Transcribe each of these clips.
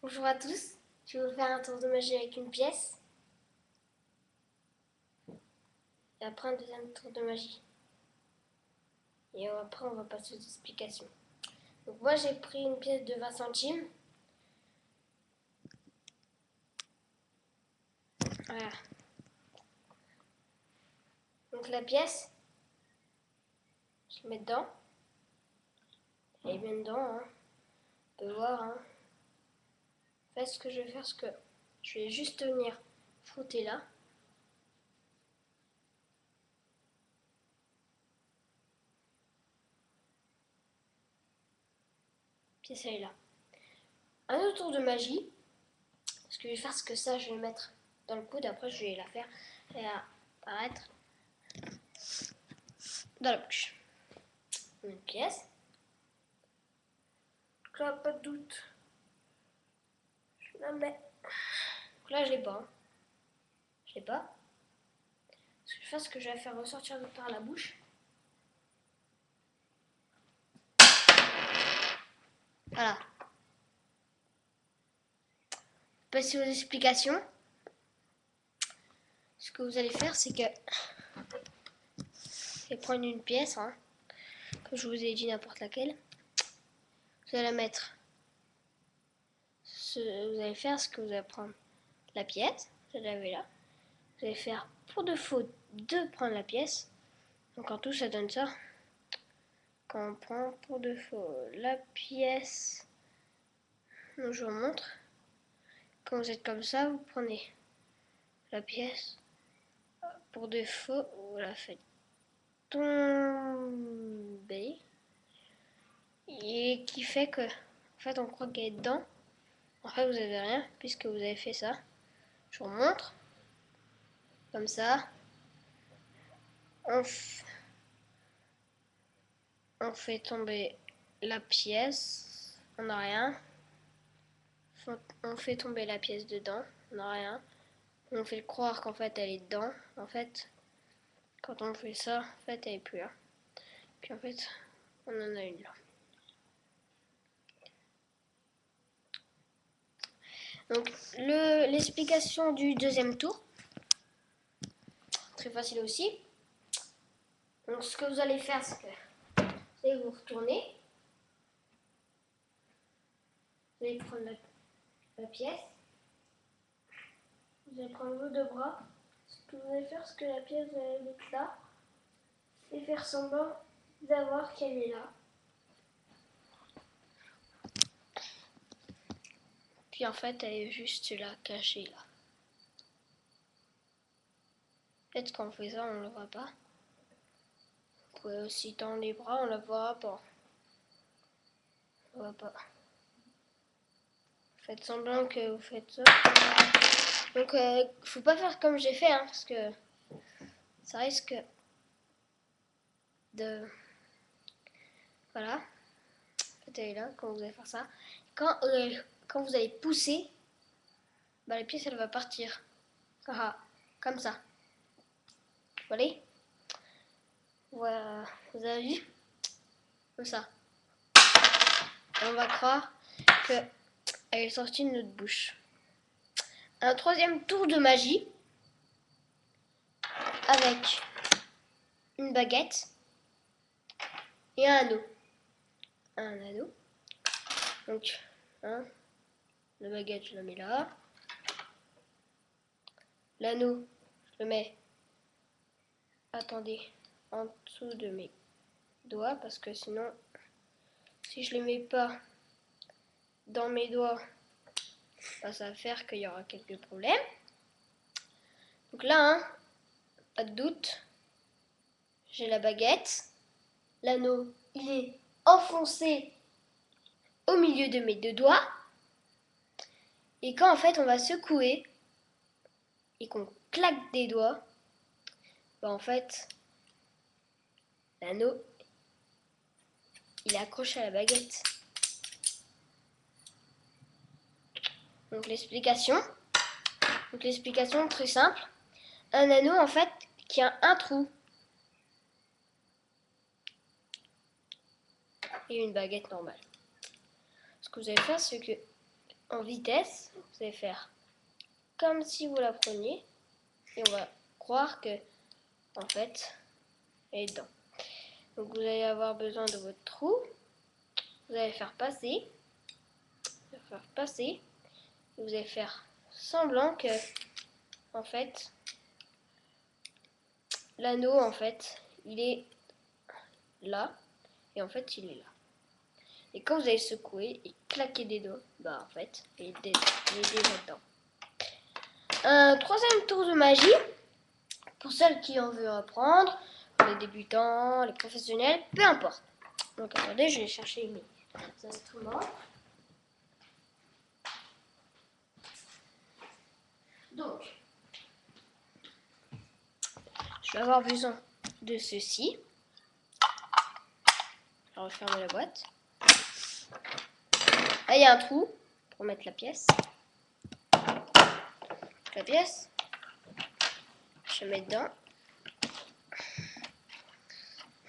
Bonjour à tous, je vais vous faire un tour de magie avec une pièce et après un deuxième tour de magie. Et après on va passer aux explications. Donc moi j'ai pris une pièce de 20 centimes. Voilà. Donc la pièce, je la mets dedans. Elle est bien dedans, hein. On peut voir. Hein. En fait ce que je vais faire, c'est que je vais juste venir frotter là. Pièce elle est là. Un autre tour de magie. Ce que je vais faire, c'est que ça je vais le mettre dans le coude. Après je vais la faire apparaître dans la bouche. Une pièce. Donc là, pas de doute. Je la mets. Donc là, je l'ai pas. Hein. Je l'ai pas. Ce que je fais, c'est que je vais faire ressortir par la bouche. Voilà. Passer aux explications. Ce que vous allez faire, c'est que vous allez prendre une pièce, hein, comme je vous ai dit, n'importe laquelle. Vous allez la mettre. Vous allez faire ce que vous allez prendre la pièce. Vous l'avez là. Vous allez faire pour de faux de prendre la pièce. Donc en tout, ça donne ça. Quand on prend pour de faux la pièce, donc je vous montre. Quand vous êtes comme ça, vous prenez la pièce. Pour de faux, vous la faites tomber. Et qui fait que, en fait, on croit qu'elle est dedans. En fait, vous n'avez rien puisque vous avez fait ça. Je vous montre. Comme ça. On fait tomber la pièce. On n'a rien. On fait tomber la pièce dedans. On n'a rien. On fait croire qu'en fait elle est dedans. En fait, quand on fait ça, en fait elle est plus là. Puis en fait, on en a une là. Donc l'explication du deuxième tour, très facile aussi. Donc ce que vous allez faire, c'est que vous allez vous retourner. Vous allez prendre la pièce. Vous allez prendre vos deux bras. Ce que vous allez faire, c'est que la pièce, vous allez mettre là. Et faire semblant d'avoir qu'elle est là. Puis en fait, elle est juste là, cachée là. Peut-être qu'on fait ça, on ne le voit pas. Vous pouvez aussi tendre les bras, on ne la verra pas. On ne voit pas. Faites semblant que vous faites ça. Donc, faut pas faire comme j'ai fait, hein, parce que ça risque de... Voilà. En fait, elle est là quand vous allez faire ça. Quand vous allez pousser, bah, la pièce, elle va partir. Ah, comme ça. Vous voyez? Voilà. Vous avez vu? Comme ça. Et on va croire qu'elle est sortie de notre bouche. Un troisième tour de magie avec une baguette et un anneau. Un anneau. Donc, hein, la baguette, je la mets là. L'anneau, je le mets, attendez, en dessous de mes doigts parce que sinon, si je le mets pas dans mes doigts, bah, ça va faire qu'il y aura quelques problèmes. Donc là, hein, pas de doute, j'ai la baguette. L'anneau, il est enfoncé au milieu de mes deux doigts. Et quand en fait on va secouer et qu'on claque des doigts, bah en fait, l'anneau, il est accroché à la baguette. Donc l'explication très simple. Un anneau en fait qui a un trou. Et une baguette normale. Ce que vous allez faire, c'est que en vitesse. Vous allez faire comme si vous la preniez. Et on va croire que, en fait, elle est dedans. Donc vous allez avoir besoin de votre trou. Vous allez faire passer. Et vous allez faire semblant que, en fait, l'anneau, en fait, il est là. Et en fait, il est là. Et quand vous allez secouer et claquer des doigts, bah en fait, il est déjà dedans. Un troisième tour de magie, pour celles qui en veulent apprendre, les débutants, les professionnels, peu importe. Donc attendez, je vais chercher mes instruments. Donc, je vais avoir besoin de ceci. Je vais refermer la boîte. Là, il y a un trou pour mettre la pièce. La pièce, je mets dedans.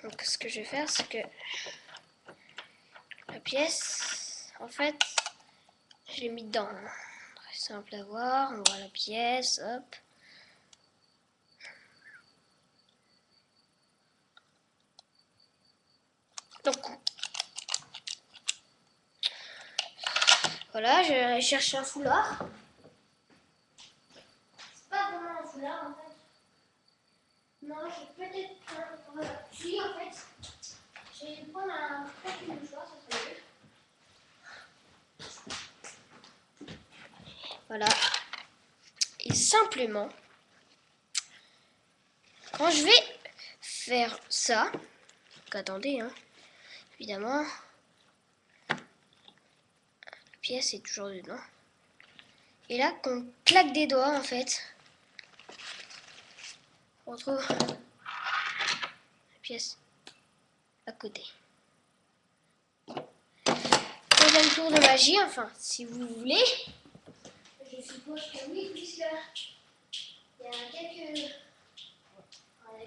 Donc, ce que je vais faire, c'est que la pièce, en fait, je l'ai mis dedans. Très simple à voir. On voit la pièce, hop. Donc, voilà, je vais aller chercher un foulard. C'est pas vraiment un foulard en fait. Non, j'ai peut-être un. Voilà. Si, en fait, je vais prendre un petit mouchoir, ça serait mieux. Voilà. Et simplement, quand je vais faire ça, donc attendez, hein, évidemment, la pièce est toujours dedans. Et là, qu'on claque des doigts, en fait, on retrouve la pièce à côté. Deuxième tour de magie, enfin, si vous voulez. Je suppose que oui, puisque il y a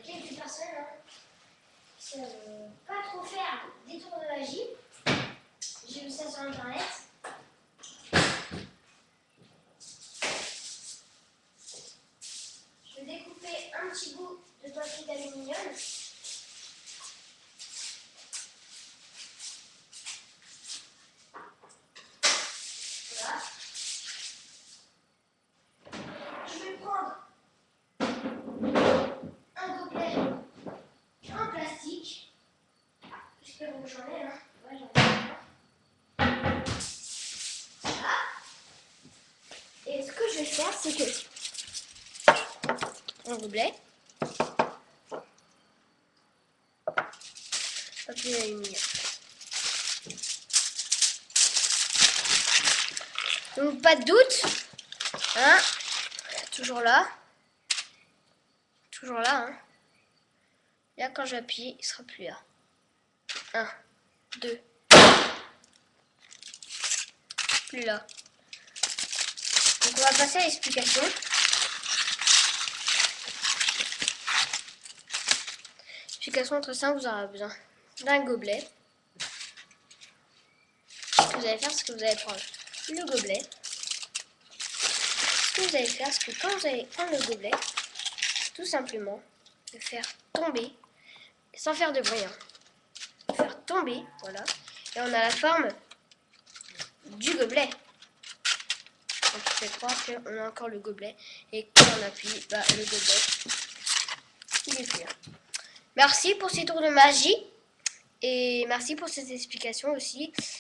quelques personnes qui ne savent pas trop faire des tours de magie. J'ai vu ça sur internet. Je vais découper un petit bout de papier d'aluminium. Voilà. Je vais prendre un gobelet en plastique. J'espère que j'en ai, hein. Ouais, j'en ai. Voilà. Et ce que je vais faire, c'est que un gobelet, papier d'aluminium. Donc pas de doute, hein, toujours là, hein. Là quand j'appuie, il sera plus là. 1, 2, plus là. Donc on va passer à l'explication. Explication très simple, vous aurez besoin d'un gobelet. Ce que vous allez faire, c'est que vous allez prendre le gobelet. Ce que vous allez faire, c'est que quand vous allez prendre le gobelet, tout simplement, le faire tomber, sans faire de bruit, hein. Le faire tomber, voilà. Et on a la forme du gobelet. Donc on fait croire qu'on a encore le gobelet. Et quand on appuie, bah, le gobelet, il est plus là. Merci pour ces tours de magie. Et merci pour ces explications aussi.